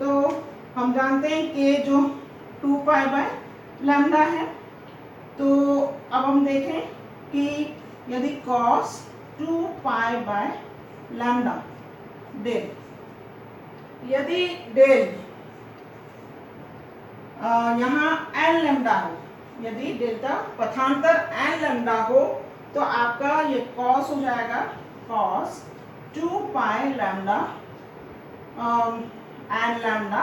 तो हम जानते हैं कि जो 2 पाई बाय लैम्डा है। तो अब हम देखें कि यदि cos 2 pi by lambda del, यदि डेल यहाँ एन लैम्डा हो, यदि डेल्टा पथांतर एन लैम्डा हो, तो आपका ये कॉस हो जाएगा cos 2 pi lambda n lambda,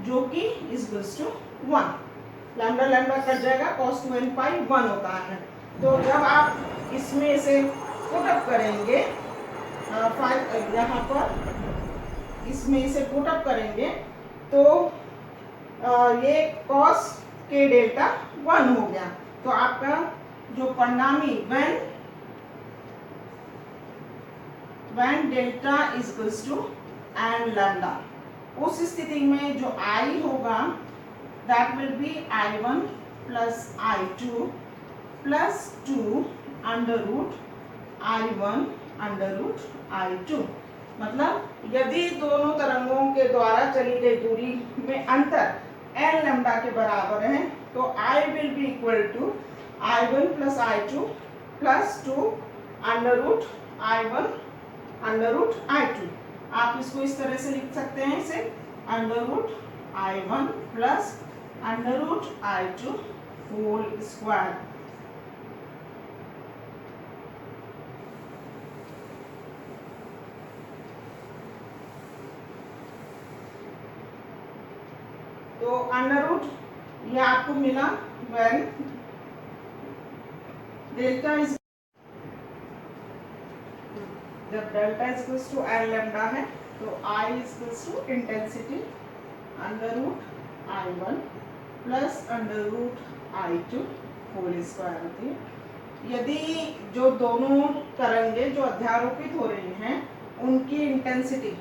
जो कि equals to 1। Lambda lambda cut जाएगा, कॉस 2 एन पाई 1 होता है। तो जब आप इसमें से पुट अप करेंगे, यहाँ पर इसमें से पुट अप करेंगे, तो ये cos के डेल्टा 1 हो गया। तो आपका जो परिणामी when delta equals to n lambda, उस स्थिति में जो I होगा that will be I1 plus I2 plus 2 under root I1 under root I2। मतलब यदि दोनों तरंगों के द्वारा चली गई दूरी में अंतर एन लैम्डा के बराबर है, तो I will be equal to I1 plus I2 plus 2 under root I1 under root I2। आप इसको इस तरह से लिख सकते हैं, इसे under root I1 plus under root I2 whole square. तो अंडर रूट ये आपको मिला when डेल्टा इज, जब delta equals to n lambda है, तो I equals to intensity under root I1 plus under root I2 whole square होती है। यदि जो दोनों तरंगे जो अध्यारोपित हो रही हैं उनकी intensity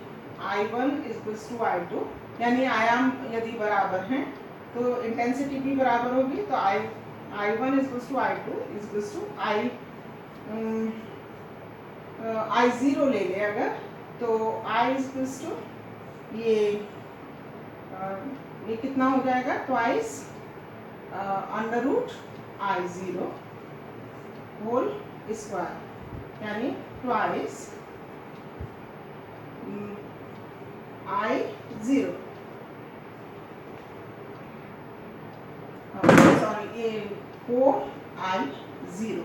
I1 equals to I2, यानी आयाम यदि बराबर हैं तो इंटेंसिटी भी बराबर होगी। तो I1 equals to I2 equals to I0 ले ले अगर, तो I इक्वल्स टू ये कितना हो जाएगा, twice under root I0 whole square, यानी ट्वाइस I0, सॉरी ये 4I0,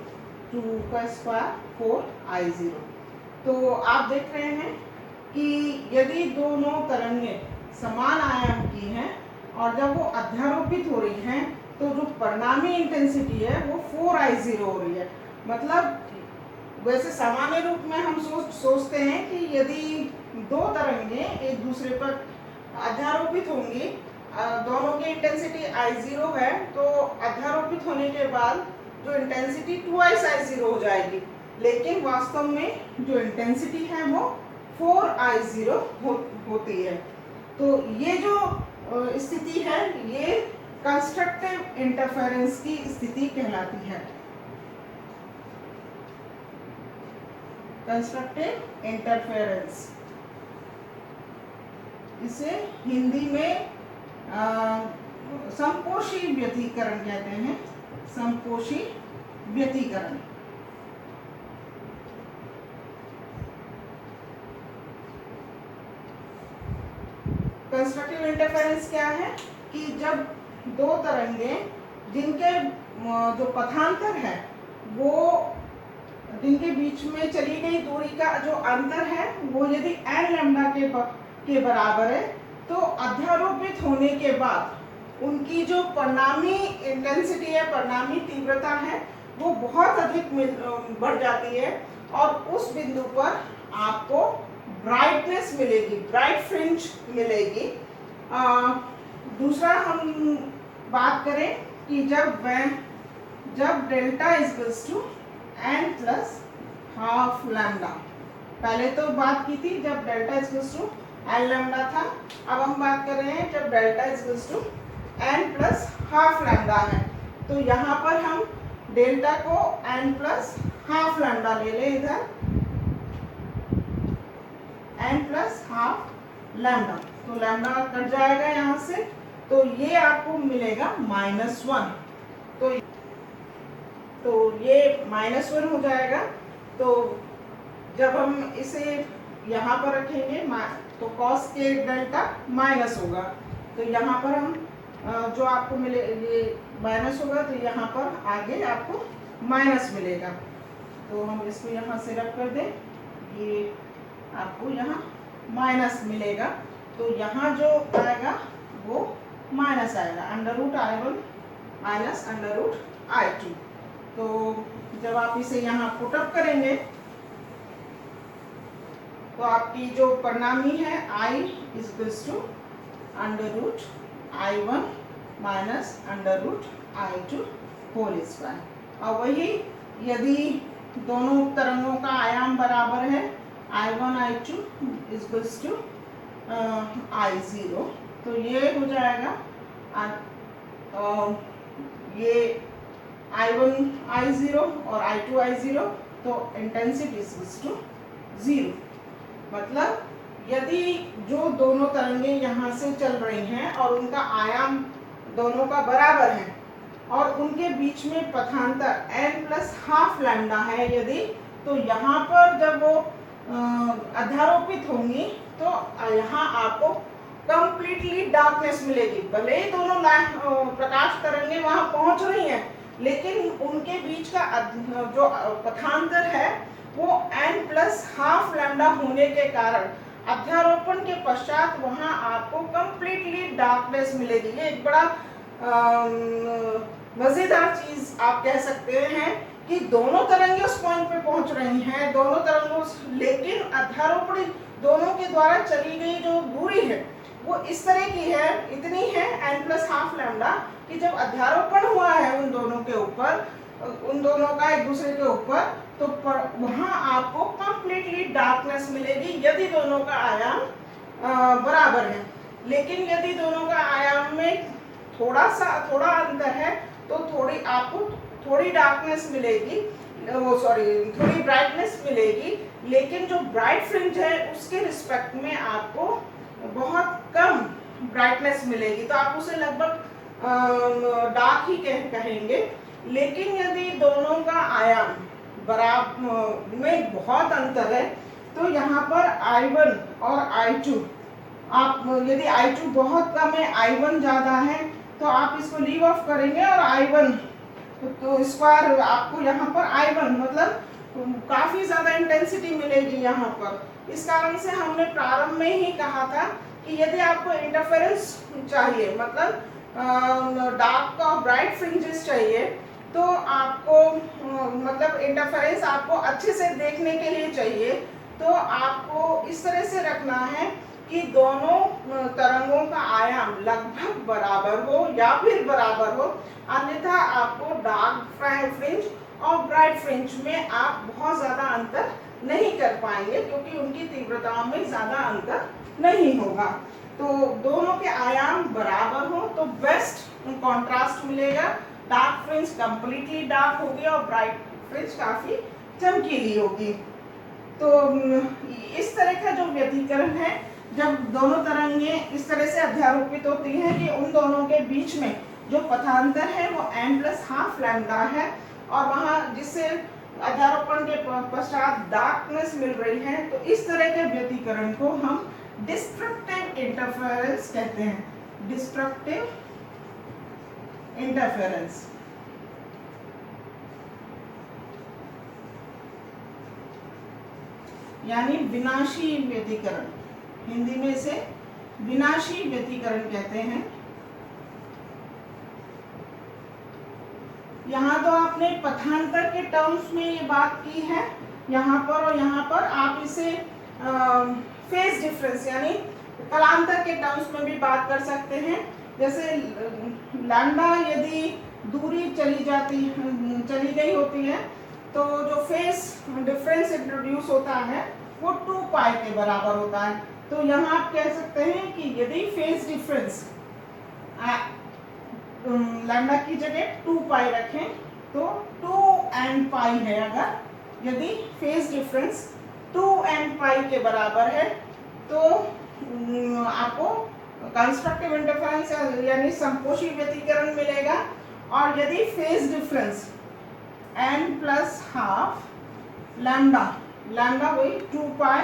2 का स्क्वायर 4I0। तो आप देख रहे हैं कि यदि दोनों तरंगें समान आयाम की हैं और जब वो अध्यारोपित हो रही हैं, तो जो परिणामी इंटेंसिटी है वो 4I0 हो रही है। मतलब वैसे सामान्य रूप में हम सोचते हैं कि यदि दो तरंगें एक दूसरे पर अध्यारोपित होंगी, दोनों की इंटेंसिटी I0 है, तो अध्यारोपित होने के बाद जो इंटेंसिटी 2x I0 हो जाएगी, लेकिन वास्तव में जो इंटेंसिटी है वो 4I0 होती है। तो ये जो स्थिति है ये कंस्ट्रक्टिव इंटरफेरेंस की स्थिति कहलाती है। कंस्ट्रक्टिव इंटरफेरेंस, इसे हिंदी में समपोषी व्यतिकरण कहते हैं। समपोषी व्यतिकरण। कंस्ट्रक्टिव इंटरफेरेंस क्या है कि जब दो तरंगें जिनके जो पथांतर है वो जिनके बीच में चली गई दूरी का जो अंतर है वो यदि एन लैम्डा के बराबर है, तो अध्यारोपित होने के बाद उनकी जो परिणामी इंटेंसिटी है, परिणामी तीव्रता है, वो बहुत अधिक बढ़ जाती है और उस बिंदु पर आपको ब्राइटनेस मिलेगी, ब्राइट फ्रिंज मिलेगी। दूसरा हम बात करें कि जब delta equals to n plus half lambda, पहले तो बात की थी जब delta equals to n lambda था, अब हम बात कर रहे हैं जब delta equals to n plus half lambda है। तो यहाँ पर हम डेल्टा को एन प्लस हाफ लैम्डा ले लें, इधर एन प्लस हाफ लैम्डा। तो लैम्डा कट जाएगा यहाँ से, तो ये आपको मिलेगा -1। तो ये -1 हो जाएगा। तो जब हम इसे यहाँ पर रखेंगे तो कॉस के डेल्टा माइनस होगा, तो यहाँ पर हम जो आपको मिले ये माइनस होगा, तो यहाँ पर आगे आपको माइनस मिलेगा। तो हम इसको यहाँ से रख कर दें, ये आपको यहाँ माइनस मिलेगा। तो यहाँ जो आएगा वो माइनस आएगा, √I1 माइनस √I2। तो जब आप इसे यहाँ पुटअप करेंगे तो आपकी जो परिणामी है I = √I1 minus √I2 whole square. और वही यदि दोनों तरंगों का आयाम बराबर है, I1 I2 = I0, तो ये हो जाएगा ये I1 I0 और I2 I0, तो इंटेंसिटी = 0। मतलब यदि जो दोनों तरंगे यहाँ से चल रही हैं और उनका आयाम दोनों का बराबर है और उनके बीच में पथांतर n+½ लैम्डा है यदि, तो यहाँ पर जब वो अध्यारोपित होंगी तो यहाँ आपको कंप्लीटली डार्कनेस मिलेगी। भले ही दोनों प्रकाश तरंगे वहां पहुंच रही हैं, लेकिन उनके बीच का जो पथांतर है वो n+½ लैम्डा होने के कारण अध्यारोपण के पश्चात वहां आपको कंप्लीटली डार्कनेस मिलेगी। ये एक बड़ा मजेदार चीज आप कह सकते हैं कि दोनों तरंगे उस पॉइंट पे पहुंच रही हैं, दोनों तरंगों, लेकिन अध्यारोपण दोनों के द्वारा चली गई जो दूरी है वो इस तरह की है, इतनी है n+½ लैम्डा, कि जब अध्यारोपण हुआ है उन दोनों के ऊपर, उन दोनों का एक दूसरे के ऊपर, तो वहां आपको कंप्लीटली डार्कनेस मिलेगी यदि दोनों का आयाम बराबर है। लेकिन यदि दोनों का आयाम में थोड़ा अंतर है तो आपको थोड़ी डार्कनेस मिलेगी, थोड़ी ब्राइटनेस मिलेगी, लेकिन जो ब्राइट फ्रिंज है उसके रिस्पेक्ट में आपको बहुत कम ब्राइटनेस मिलेगी, तो आप उसे लगभग डार्क ही कहेंगे। लेकिन यदि दोनों का आयाम बराबर में बहुत अंतर है, तो यहाँ पर I1 और I2, आप यदि I2 बहुत कम है, I1 ज़्यादा है, तो आप इसको लीव ऑफ करेंगे और I1 तो स्क्वायर आपको यहाँ पर I1 मतलब काफ़ी ज़्यादा इंटेंसिटी मिलेगी यहाँ पर। इस कारण से हमने प्रारंभ में ही कहा था कि यदि आपको इंटरफेरेंस चाहिए, मतलब डार्क और ब्राइट फ्रिंजेस चाहिए, तो आपको मतलब इंटरफेरेंस आपको अच्छे से देखने के लिए चाहिए, तो आपको इस तरह से रखना है कि दोनों तरंगों का आयाम लगभग बराबर हो या फिर बराबर हो, अन्यथा आपको डार्क फ्रिंज और ब्राइट फ्रिंज में आप बहुत ज़्यादा अंतर नहीं कर पाएंगे, क्योंकि उनकी तीव्रताओं में ज़्यादा अंतर नहीं होगा। तो दोनों के आयाम बराबर हो तो बेस्ट कॉन्ट्रास्ट मिलेगा, डार्क फ्रिंज कंप्लीटली डार्क होगी और ब्राइट फ्रिंज काफ़ी चमकीली होगी। तो इस तरह का जो व्यतिकरण है, जब दोनों तरंगे इस तरह से अध्यारोपित होती हैं कि उन दोनों के बीच में जो पथांतर है वो n+½ लैम्डा है, और वहाँ जिससे अध्यारोपण के पश्चात डार्कनेस मिल रही है, तो इस तरह के व्यतिकरण को हम डिस्ट्रक्टिव इंटरफेरेंस कहते हैं। डिस्ट्रक्टिव इंटरफेरेंस यानी विनाशी व्यतिकरण, हिंदी में इसे विनाशी व्यतिकरण कहते हैं। यहाँ तो आपने पथांतर के टर्म्स में ये बात की है, यहाँ पर और यहाँ पर आप इसे फेज डिफरेंस यानी कालांतर के टर्म्स में भी बात कर सकते हैं। जैसे लैम्डा यदि दूरी चली गई होती है, तो जो फेज डिफरेंस इंट्रोड्यूस होता है वो 2π के बराबर होता है। तो यहाँ आप कह सकते हैं कि यदि फेज डिफरेंस लैम्डा की जगह 2π रखें तो 2nπ है। अगर यदि फेज डिफरेंस 2nπ के बराबर है, तो आपको कंस्ट्रक्टिव इंटरफेरेंस यानी संपोषी व्यतिकरण मिलेगा। और यदि phase difference n plus half lambda, lambda वही 2 पाई,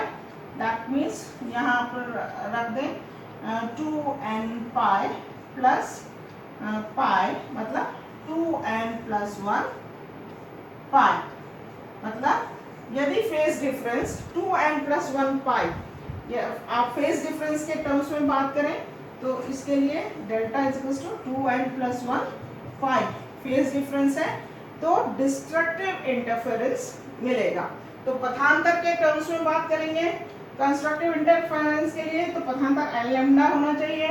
दैट मीन्स यहाँ पर रख दें 2n पाई प्लस पाई, मतलब 2n प्लस 1 पाई। मतलब यदि फेज डिफरेंस 2n प्लस 1 पाई, आप फेज डिफरेंस के टर्म्स में बात करें तो इसके लिए delta is equal to 2n plus 1 pi phase difference है, तो डिस्ट्रक्टिव इंटरफेरेंस मिलेगा। तो पथांतर के टर्म्स में बात करेंगे कंस्ट्रक्टिव इंटरफेरेंस के लिए, तो पथांतर एल लैम्डा होना चाहिए,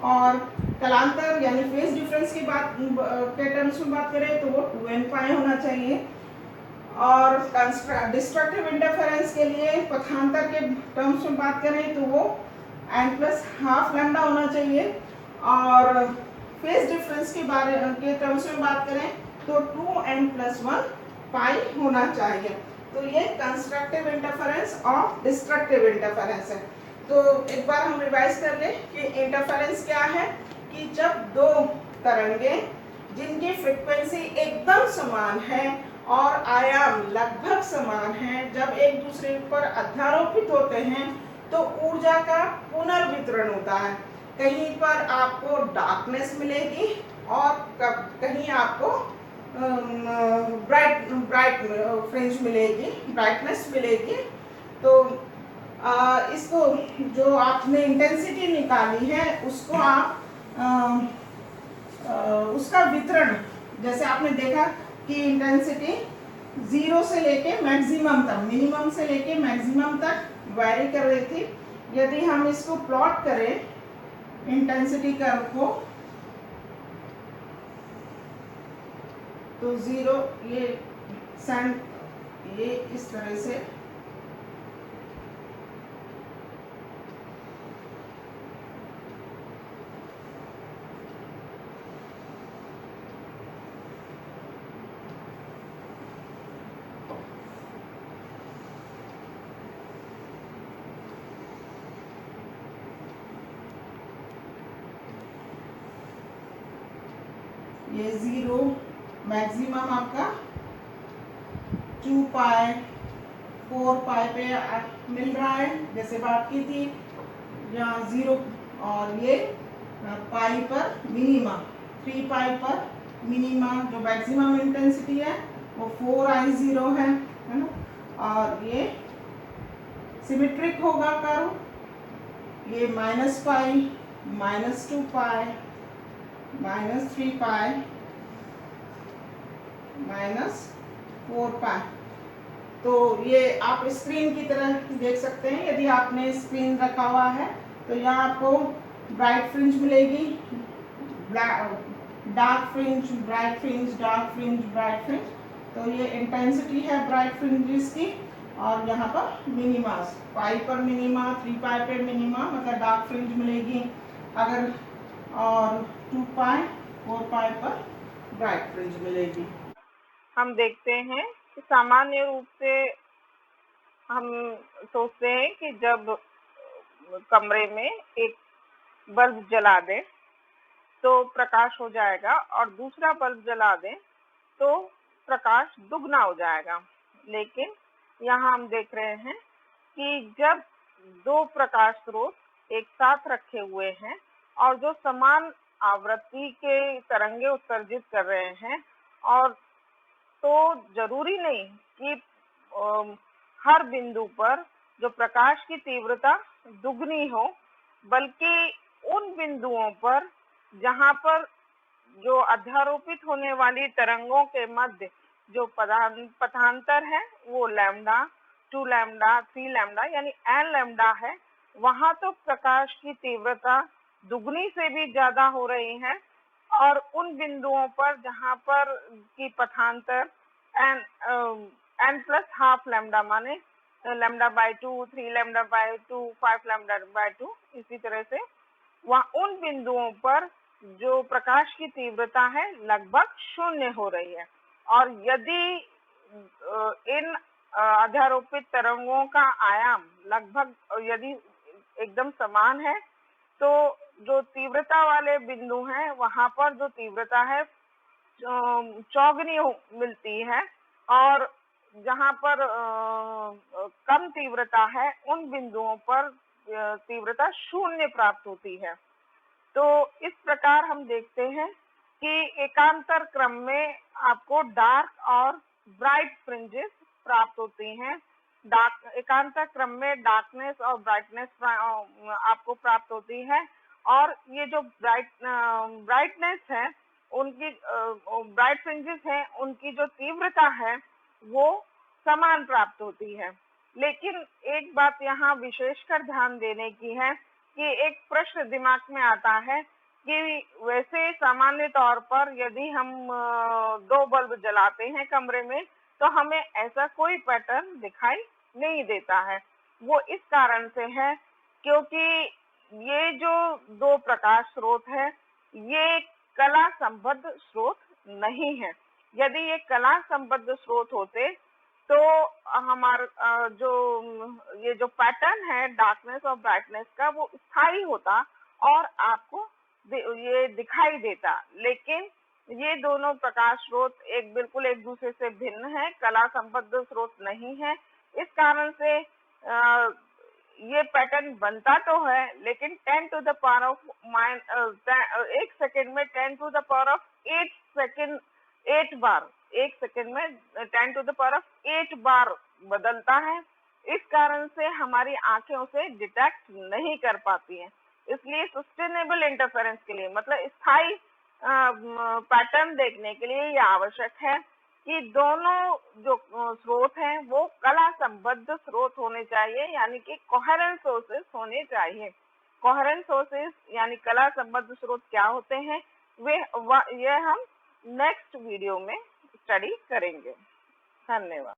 और कलांतर यानी फेज डिफरेंस की बात के टर्म्स में बात करें तो वो 2n पाई होना चाहिए। और डिस्ट्रक्टिव इंटरफेरेंस के लिए पथांतर के टर्म्स में बात करें तो वो n प्लस हाफ लैम्डा होना चाहिए। और फेज डिफरेंस के बारे के टर्म्स में बात करें तो 2n प्लस 1 पाई होना चाहिए। तो ये कंस्ट्रक्टिव इंटरफेरेंस और डिस्ट्रक्टिव इंटरफेरेंस है। तो एक बार हम रिवाइज कर लें कि इंटरफेरेंस क्या है, कि जब दो तरंगे जिनकी फ्रीक्वेंसी एकदम समान है और आयाम लगभग समान है, जब एक दूसरे पर अध्यारोपित होते हैं तो ऊर्जा का पुनर्वितरण होता है। कहीं पर आपको डार्कनेस मिलेगी और कहीं आपको ब्राइट फ्रिंज मिलेगी, ब्राइटनेस मिलेगी। तो इसको जो आपने इंटेंसिटी निकाली है उसको आप उसका वितरण, जैसे आपने देखा कि इंटेंसिटी 0 से लेके मैक्सिमम तक, मिनिमम से लेके मैक्सिमम तक वैरी कर रही थी। यदि हम इसको प्लॉट करें इंटेंसिटी कर्व को, तो 0 ये इस तरह से ये 0 मैक्सिमम आपका 2 पाई 4 पाई पे मिल रहा है, जैसे बात की थी यहाँ 0, और ये पाई पर मिनिमा 3 पाई पर मिनिमा जो मैक्सिमम इंटेंसिटी है वो 4I0 है ना। और ये सिमेट्रिक होगा कर्व, ये माइनस पाई, -2 पाई, -3 पाई, -4 पाई। तो ये आप स्क्रीन की तरह देख सकते हैं। यदि आपने स्क्रीन रखा हुआ है तो यहाँ आपको ब्राइट फ्रिंज मिलेगी, dark fringe, bright fringe, dark fringe, bright fringe. तो ये इंटेंसिटी है ब्राइट फ्रिंजेस की। और यहाँ पर मिनिमा, पाई पर मिनिमा, 3 पाई पे मिनिमा, मतलब डार्क फ्रिंज मिलेगी अगर, और 2 पाई 4 पाई पर ब्राइट फ्रिंज मिलेगी। हम देखते हैं कि सामान्य रूप से हम सोचते हैं कि जब कमरे में एक बल्ब जला दें तो प्रकाश हो जाएगा और दूसरा बल्ब जला दें तो प्रकाश दुगना हो जाएगा। लेकिन यहाँ हम देख रहे हैं कि जब दो प्रकाश स्रोत एक साथ रखे हुए हैं और जो समान आवृत्ति के तरंगे उत्सर्जित कर रहे हैं, और तो जरूरी नहीं कि हर बिंदु पर जो प्रकाश की तीव्रता दुगनी हो, बल्कि उन बिंदुओं पर जहां पर जो अध्यारोपित होने वाली तरंगों के मध्य जो पथांतर है वो लैम्डा, 2 लैम्डा, 3 लैम्डा यानी n लैम्डा है, वहां तो प्रकाश की तीव्रता दुगनी से भी ज्यादा हो रही है। और उन बिंदुओं पर जहां पर की पथांतर n प्लस हाफ लैम्डा, माने lambda by 2, 3 lambda by 2, 5 lambda by 2, इसी तरह से वहाँ उन बिंदुओं पर जो प्रकाश की तीव्रता है लगभग शून्य हो रही है। और यदि इन अध्यारोपित तरंगों का आयाम लगभग, यदि एकदम समान है, तो जो तीव्रता वाले बिंदु हैं वहां पर जो तीव्रता है चौगुनी मिलती है, और जहां पर कम तीव्रता है उन बिंदुओं पर तीव्रता शून्य प्राप्त होती है। तो इस प्रकार हम देखते हैं कि एकांतर क्रम में आपको डार्क और ब्राइट फ्रिंजेस प्राप्त होती हैं। डार्क एकांतर क्रम में डार्कनेस और ब्राइटनेस आपको प्राप्त होती है, और ये जो ब्राइटनेस है उनकी ब्राइट फ्रिंजेस हैं उनकी जो तीव्रता है वो समान प्राप्त होती है। लेकिन एक बात यहाँ विशेषकर ध्यान देने की है कि एक प्रश्न दिमाग में आता है कि वैसे सामान्य तौर पर यदि हम दो बल्ब जलाते हैं कमरे में तो हमें ऐसा कोई पैटर्न दिखाई नहीं देता है। वो इस कारण से है क्योंकि ये जो दो प्रकाश स्रोत है ये कला संबद्ध स्रोत नहीं है। यदि ये कला संबद्ध स्रोत होते तो हमारा ये जो पैटर्न है डार्कनेस और ब्राइटनेस का वो स्थायी होता और आपको ये दिखाई देता। लेकिन ये दोनों प्रकाश स्रोत बिल्कुल एक दूसरे से भिन्न है, कला संबद्ध स्रोत नहीं है। इस कारण से ये पैटर्न बनता तो है लेकिन 10 टू द पावर ऑफ एक सेकेंड में 10 टू द पावर ऑफ 8 बार, एक सेकेंड में 10 टू द पावर ऑफ 8 बार बदलता है। इस कारण से हमारी आंखें उसे डिटेक्ट नहीं कर पाती हैं। इसलिए सस्टेनेबल इंटरफेरेंस के लिए मतलब स्थायी पैटर्न देखने के लिए यह आवश्यक है कि दोनों जो स्रोत हैं वो कला संबद्ध स्रोत होने चाहिए, यानी कि कोहेरेंट सोर्सेस होने चाहिए। कोहेरेंट सोर्सेस यानी कला संबद्ध स्रोत क्या होते हैं यह हम नेक्स्ट वीडियो में स्टडी करेंगे। धन्यवाद।